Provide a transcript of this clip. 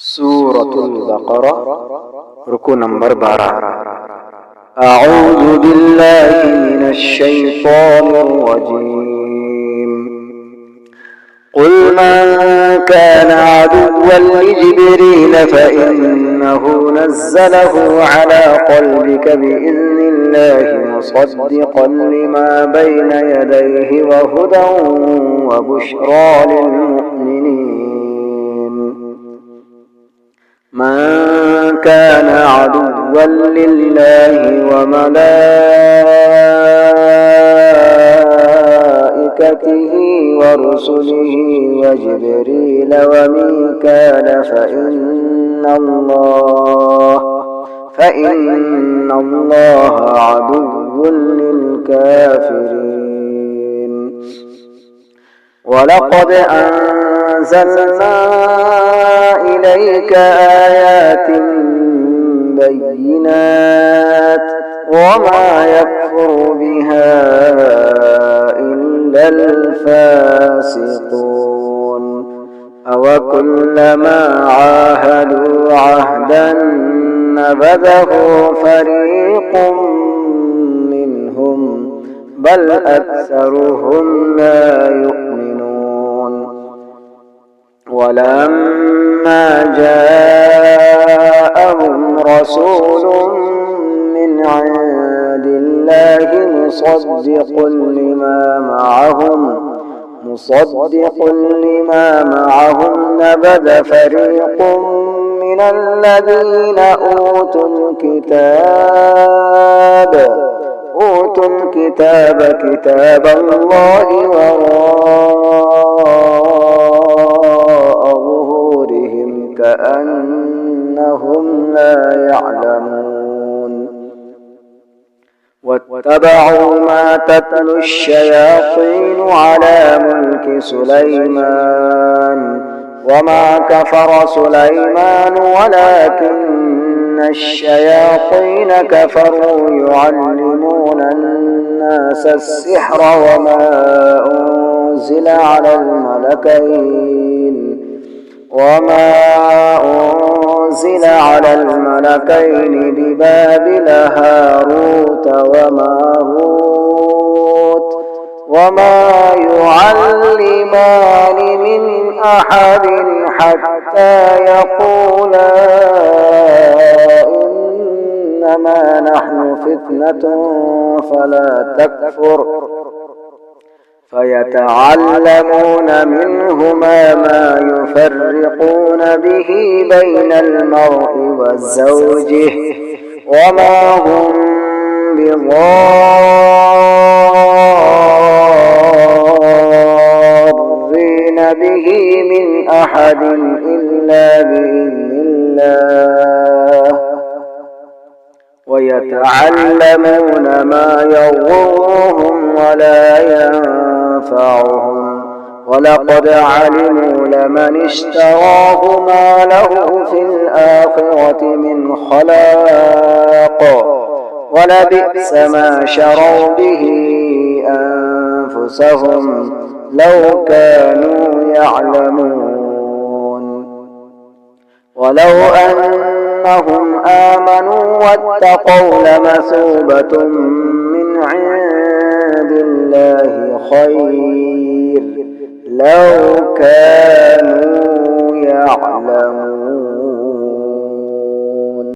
सूरत अल-बक़रा रुकू नंबर 12। अऊज़ु बिल्लाहि मिनश शैतानिर रजीम। क़ुल मन कान अदुव्वन लिजिब्रील फ़इन्नहु नज़्ज़लहु अला क़ल्बिक बिइज़्निल्लाहि मुसद्दिक़न लिमा बैन यदैहि व हुदन व बुश्रा लिलमुमिनीन। मन कान अदुव्वन लिल्लाहि व मलाइकतिहि व रुसुलिहि व जिब्रील व मीकाल फ़इन्न अल्लाह अदुव्वुन लिलकाफ़िरीन। वलक़द अंज़लना इलैक आयात बय्यिनात वमा यकफुर बिहा इल्ला अल-फ़ासिक़ून। अवकुल्लमा आहादू अहदन नबज़हु फ़रीक़ुम मिन्हुम बल अक्सरुहुम ला युमिनून। वलम्मा जाअहुम रसूलुम मिन इंदिल्लाहि मुसद्दिक़ुन लिमा मअहुम नबज़ फ़रीक़ुम मिनल्लज़ीना أوتوا الكتاب كتاب الله وراء ظهورهم كأنهم لا يعلمون. واتبعوا ما تتلو الشياطين على ملك سليمان وما كفر سليمان ولكن الشياطين كفروا يعلمون الناس السحر وما أنزل على الملكين ببابل هاروت وماروت وما يعلمان من أحد حتى يقولا إنما نحن فتنة فلا تكفر فيتعلمون منهما ما يفرقون به بين المرء وزوجه وما هم بضارين به من أحد إلا بإذن الله ويتعلمون ما يضرهم ولا ينفعهم ولقد علموا لمن اشتراه ما له في الآخرة من خلاق ولبئس ما شروا به أنفسهم لو كانوا يعلمون. ولو أنهم آمنوا واتقوا لمثوبة من عند الله خير لو كانوا يعلمون.